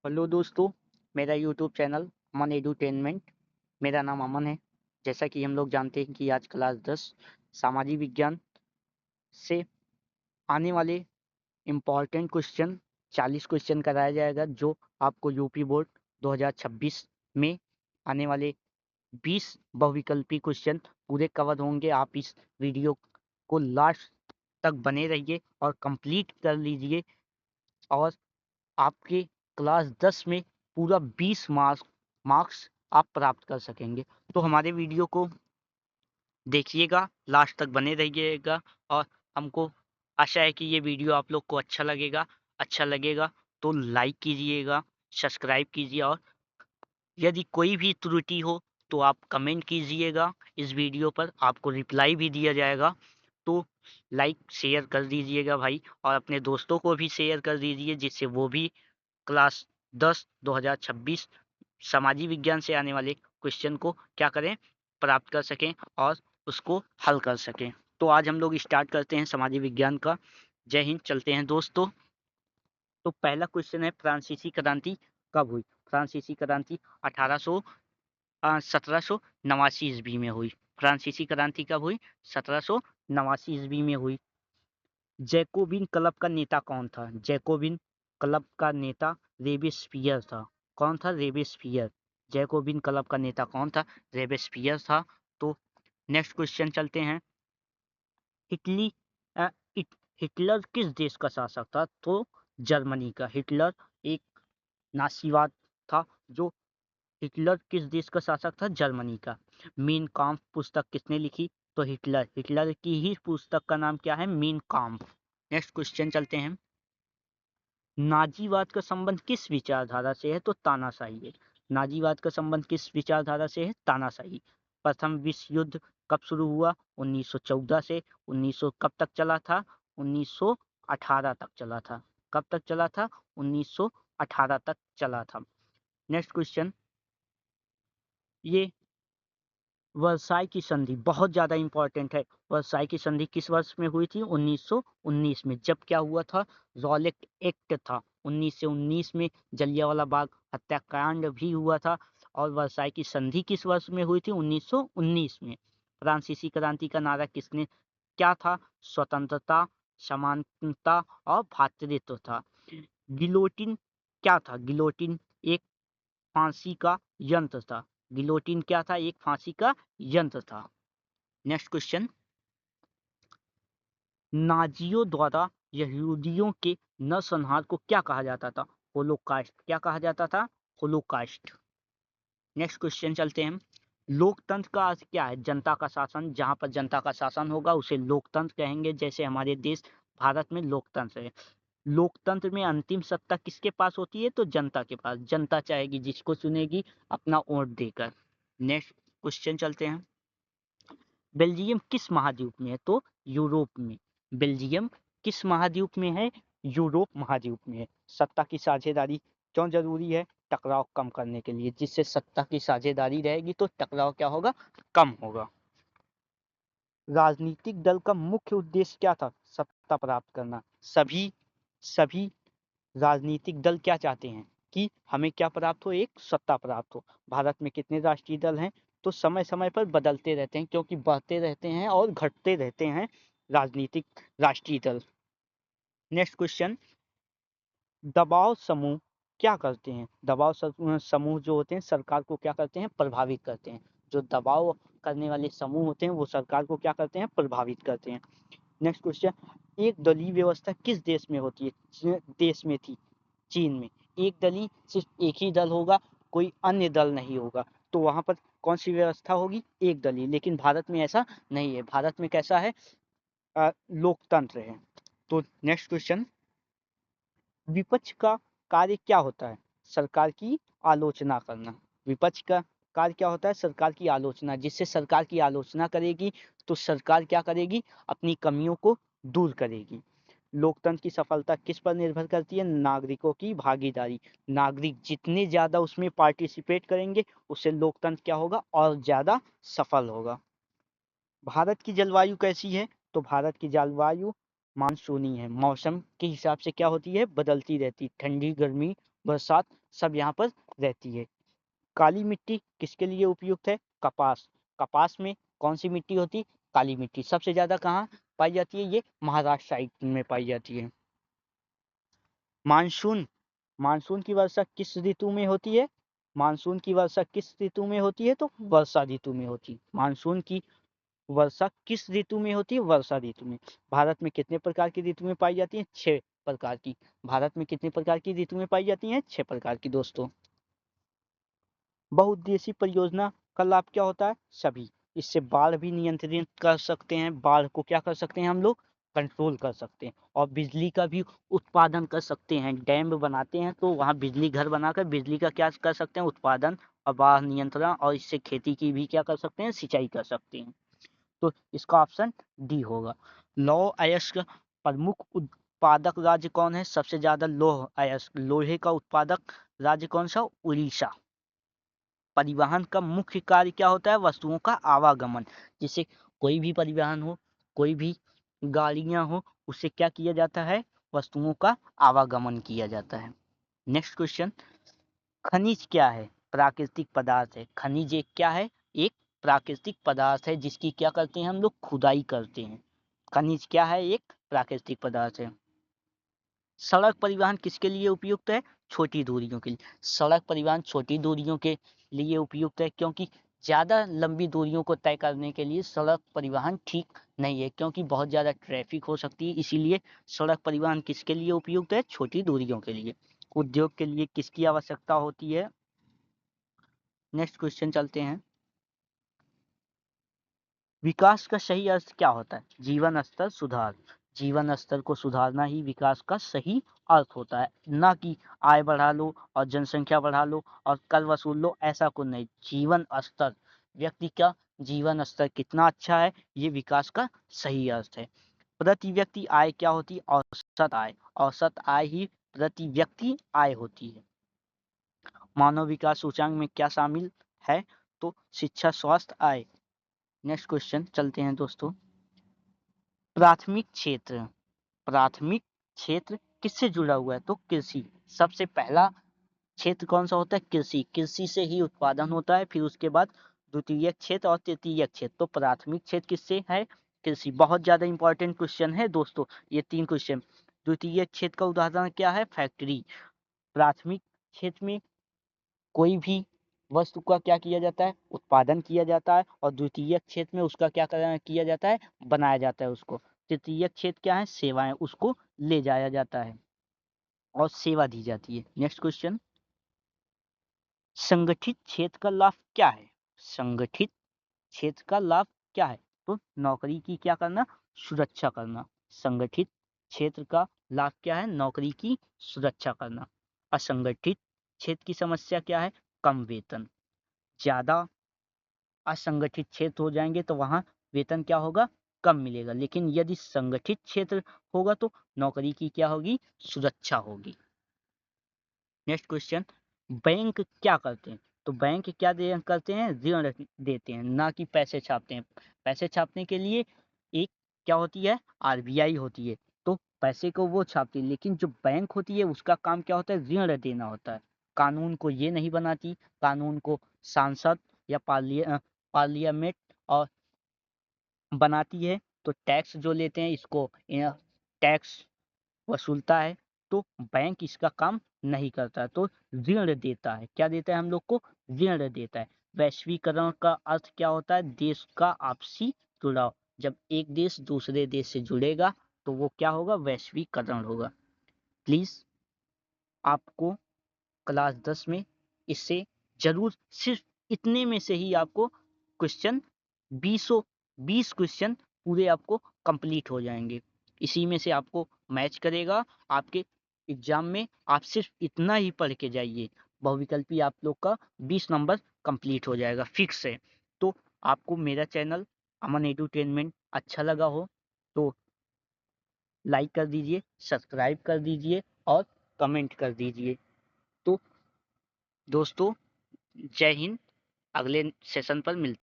Hello दोस्तों, मेरा YouTube channel अमन edutainment. मेरा नाम अमन है। जैसा कि हम लोग जानते हैं कि आज क्लास 10 सामाजिक विज्ञान से आने वाले इम्पॉर्टेंट क्वेश्चन 40 क्वेश्चन कराया जाएगा, जो आपको यूपी बोर्ड 2026 में आने वाले 20 बहुविकल्पी क्वेश्चन पूरे कवर होंगे। आप इस वीडियो को लास्ट तक बने रहिए और कंप्लीट कर लीजिए, और आपके क्लास 10 में पूरा 20 मार्क्स आप प्राप्त कर सकेंगे। तो हमारे वीडियो को देखिएगा, लास्ट तक बने रहिएगा, और हमको आशा है कि ये वीडियो आप लोग को अच्छा लगेगा तो लाइक कीजिएगा, सब्सक्राइब कीजिए, और यदि कोई भी त्रुटि हो तो आप कमेंट कीजिएगा। इस वीडियो पर आपको रिप्लाई भी दिया जाएगा। तो लाइक शेयर कर दीजिएगा भाई, और अपने दोस्तों को भी शेयर कर दीजिए, जिससे वो भी क्लास 10 2026 सामाजिक विज्ञान से आने वाले क्वेश्चन को क्या करें, प्राप्त कर सकें और उसको हल कर सकें। तो आज हम लोग स्टार्ट करते हैं सामाजिक विज्ञान का। जय हिंद। चलते हैं दोस्तों। तो पहला क्वेश्चन है, फ्रांसीसी क्रांति कब हुई? फ्रांसीसी क्रांति 1789 ईस्वी में हुई। फ्रांसीसी क्रांति कब हुई? 1789 ईस्वी में हुई। जैकोबिन क्लब का नेता कौन था? जैकोबिन क्लब का नेता रेबेस्पियर था। कौन था? रेबेस्पियर। जैकोबिन क्लब का नेता कौन था? रेबेस्पियर था। तो नेक्स्ट क्वेश्चन चलते हैं। हिटली अ, हिटलर किस देश का शासक था? तो जर्मनी का। हिटलर एक नासीवाद था। जो हिटलर किस देश का शासक था? जर्मनी का। मीन काम्फ पुस्तक किसने लिखी? तो हिटलर। हिटलर की ही पुस्तक का नाम क्या है? मीन काम्फ। नेक्स्ट क्वेश्चन चलते हैं। नाजीवाद का संबंध किस विचारधारा से है? तो तानाशाही है। नाजीवाद का संबंध किस विचारधारा से है? तानाशाही। प्रथम विश्व युद्ध कब शुरू हुआ? 1914 से। 1900 कब तक चला था? 1918 तक चला था। कब तक चला था? 1918 तक चला था। Next question. ये वर्साई की संधि बहुत ज्यादा इंपॉर्टेंट है। वर्साई की संधि किस वर्ष में हुई थी? 1919 में। जब क्या हुआ था? रॉलेट एक्ट था। 1919 में जलियांवाला बाग हत्याकांड भी हुआ था। और वर्साई की संधि किस वर्ष में हुई थी? 1919 में। फ्रांसीसी क्रांति का नारा किसने क्या था? स्वतंत्रता, समानता और भ्रातृत्व था। गिलोटिन क्या था? गिलोटिन एक फांसी का यंत्र था। गिलोटिन क्या था? एक फांसी का यंत्र था। Next question. नाजियों द्वारा यहूदियों के नरसंहार को क्या कहा जाता था? होलोकास्ट। क्या कहा जाता था? होलोकास्ट। नेक्स्ट क्वेश्चन चलते हैं। लोकतंत्र का अर्थ क्या है? जनता का शासन। जहां पर जनता का शासन होगा उसे लोकतंत्र कहेंगे। जैसे हमारे देश भारत में लोकतंत्र है। लोकतंत्र में अंतिम सत्ता किसके पास होती है? तो जनता के पास। जनता चाहेगी जिसको चुनेगी अपना वोट देकर। नेक्स्ट क्वेश्चन चलते हैं। बेल्जियम किस महाद्वीप में है? तो यूरोप में। बेल्जियम किस महाद्वीप में है? यूरोप महाद्वीप में है। सत्ता की साझेदारी क्यों जरूरी है? टकराव कम करने के लिए। जिससे सत्ता की साझेदारी रहेगी तो टकराव क्या होगा? कम होगा। राजनीतिक दल का मुख्य उद्देश्य क्या था? सत्ता प्राप्त करना। सभी सभी राजनीतिक दल क्या चाहते हैं? कि हमें क्या प्राप्त हो? एक सत्ता प्राप्त हो। भारत में कितने राष्ट्रीय दल हैं? तो समय समय पर बदलते रहते हैं, क्योंकि बढ़ते रहते हैं और घटते रहते हैं राजनीतिक राष्ट्रीय दल। Next question. दबाव समूह क्या करते हैं? दबाव समूह जो होते हैं सरकार को क्या करते हैं? प्रभावित करते हैं। जो दबाव करने वाले समूह होते हैं वो सरकार को क्या करते हैं? प्रभावित करते हैं। Next question. एक दलीय व्यवस्था किस देश में होती है? देश में थी चीन में। एक दलीय सिर्फ एक ही दल होगा, कोई अन्य दल नहीं होगा। तो वहां पर कौन सी व्यवस्था होगी? एक दलीय। लेकिन भारत में ऐसा नहीं है। भारत में कैसा है? लोकतंत्र है। तो नेक्स्ट क्वेश्चन। विपक्ष का कार्य क्या होता है? सरकार की आलोचना करना। विपक्ष का कार्य क्या होता है? सरकार की आलोचना। जिससे सरकार की आलोचना करेगी तो सरकार क्या करेगी? अपनी कमियों को दूर करेगी। लोकतंत्र की सफलता किस पर निर्भर करती है? नागरिकों की भागीदारी। नागरिक जितने ज्यादा उसमें पार्टिसिपेट करेंगे उससे लोकतंत्र क्या होगा? और ज्यादा सफल होगा। भारत की जलवायु कैसी है? तो भारत की जलवायु मानसूनी है। मौसम के हिसाब से क्या होती है, बदलती रहती, ठंडी गर्मी बरसात सब यहाँ पर रहती है। काली मिट्टी किसके लिए उपयुक्त है, कपास। कपास में कौन सी मिट्टी होती, काली मिट्टी। सबसे ज्यादा कहाँ पाई जाती है, ये महाराष्ट्र साइड में पाई जाती है। मानसून, मानसून की वर्षा किस ऋतु में होती है, मानसून की वर्षा किस ऋतु में होती है, तो वर्षा ऋतु में होती है। मानसून की वर्षा किस ऋतु में होती है, वर्षा ऋतु में। भारत में कितने प्रकार की ऋतु में पाई जाती है, 6 प्रकार की। भारत में कितने प्रकार की ऋतु में पाई जाती है, 6 प्रकार की दोस्तों। बहुउद्देशीय परियोजना का लाभ क्या होता है, सभी। इससे बाढ़ भी नियंत्रित कर सकते हैं, बाढ़ को क्या कर सकते हैं हम लोग, कंट्रोल कर सकते हैं। और बिजली का भी उत्पादन कर सकते हैं। डैम बनाते हैं तो वहाँ बिजली घर बनाकर बिजली का क्या कर सकते हैं, उत्पादन और बाढ़ नियंत्रण, और इससे खेती की भी क्या कर सकते हैं, सिंचाई कर सकते हैं। तो इसका ऑप्शन डी होगा। लौह अयस्क प्रमुख उत्पादक राज्य कौन है, सबसे ज्यादा लौह अयस्क लोहे का उत्पादक राज्य कौन सा, उड़ीसा। परिवहन का मुख्य कार्य क्या होता है, वस्तुओं का आवागमन। जिससे कोई भी परिवहन हो, कोई भी गाड़ियां हो, उससे क्या किया जाता है, वस्तुओं का आवागमन किया जाता है। नेक्स्ट क्वेश्चन, खनिज क्या है, प्राकृतिक पदार्थ है। खनिज एक क्या है, एक प्राकृतिक पदार्थ है जिसकी क्या करते हैं हम लोग, खुदाई करते हैं। खनिज क्या है, एक प्राकृतिक पदार्थ है। सड़क परिवहन किसके लिए उपयुक्त है, छोटी दूरियों के लिए। सड़क परिवहन छोटी दूरियों के लिए उपयुक्त है, क्योंकि ज़्यादा लंबी दूरियों को तय करने के लिए सड़क परिवहन ठीक नहीं है, क्योंकि बहुत ज़्यादा ट्रैफिक हो सकती है। इसीलिए सड़क परिवहन किसके लिए उपयुक्त है, छोटी दूरियों के लिए। उद्योग के लिए किसकी आवश्यकता होती है। नेक्स्ट क्वेश्चन चलते हैं। विकास का सही अर्थ क्या होता है, जीवन स्तर सुधार। जीवन स्तर को सुधारना ही विकास का सही अर्थ होता है, ना कि आय बढ़ा लो और जनसंख्या बढ़ा लो और कर वसूल लो, ऐसा कुछ नहीं। जीवन स्तर, व्यक्ति का जीवन स्तर कितना अच्छा है, ये विकास का सही अर्थ है। प्रति व्यक्ति आय क्या होती है, औसत आय। औसत आय ही प्रति व्यक्ति आय होती है। मानव विकास सूचांक में क्या शामिल है, तो शिक्षा स्वास्थ्य आय। नेक्स्ट क्वेश्चन चलते हैं दोस्तों। प्राथमिक क्षेत्र, प्राथमिक क्षेत्र किससे जुड़ा हुआ है, तो कृषि। सबसे पहला क्षेत्र कौन सा होता है, कृषि। कृषि से ही उत्पादन होता है, फिर उसके बाद द्वितीय क्षेत्र और तृतीय क्षेत्र। तो प्राथमिक क्षेत्र किससे है, कृषि। बहुत ज्यादा इंपॉर्टेंट क्वेश्चन है दोस्तों ये 3 क्वेश्चन। द्वितीय क्षेत्र का उदाहरण क्या है, फैक्ट्री। प्राथमिक क्षेत्र में कोई भी वस्तु का क्या किया जाता है, उत्पादन किया जाता है, और द्वितीय क्षेत्र में उसका क्या किया जाता है, बनाया जाता है उसको। तृतीय क्षेत्र क्या है, सेवाएं, उसको ले जाया जाता है और सेवा दी जाती है। नेक्स्ट क्वेश्चन, संगठित क्षेत्र का लाभ क्या है। संगठित क्षेत्र का लाभ क्या है, तो नौकरी की क्या करना, सुरक्षा करना। संगठित क्षेत्र का लाभ क्या है, नौकरी की सुरक्षा करना। असंगठित क्षेत्र की समस्या क्या है, कम वेतन। ज्यादा असंगठित क्षेत्र हो जाएंगे तो वहां वेतन क्या होगा, कम मिलेगा। लेकिन यदि संगठित क्षेत्र होगा तो नौकरी की क्या होगी, सुरक्षा होगी। नेक्स्ट क्वेश्चन, बैंक क्या करते हैं, तो बैंक क्या करते हैं, ऋण देते हैं, ना कि पैसे छापते हैं। पैसे छापने के लिए एक क्या होती है, आरबीआई होती है, तो पैसे को वो छापती है। लेकिन जो बैंक होती है उसका काम क्या होता है, ऋण देना होता है। कानून को ये नहीं बनाती, कानून को सांसद या पार्लियामेंट और बनाती है। तो टैक्स जो लेते हैं इसको टैक्स वसूलता है। तो बैंक इसका काम नहीं करता, तो ऋण देता है। क्या देता है हम लोग को, ऋण देता है। वैश्वीकरण का अर्थ क्या होता है, देश का आपसी जुड़ाव। जब एक देश दूसरे देश से जुड़ेगा तो वो क्या होगा, वैश्वीकरण होगा। प्लीज आपको क्लास 10 में इससे जरूर, सिर्फ इतने में से ही आपको क्वेश्चन 20 क्वेश्चन पूरे आपको कंप्लीट हो जाएंगे। इसी में से आपको मैच करेगा आपके एग्जाम में। आप सिर्फ इतना ही पढ़ के जाइए, बहुविकल्पी आप लोग का 20 नंबर कंप्लीट हो जाएगा फिक्स है। तो आपको मेरा चैनल अमन एडुटेनमेंट अच्छा लगा हो तो लाइक कर दीजिए, सब्सक्राइब कर दीजिए और कमेंट कर दीजिए। तो दोस्तों, जय हिंद। अगले सेशन पर मिलते हैं।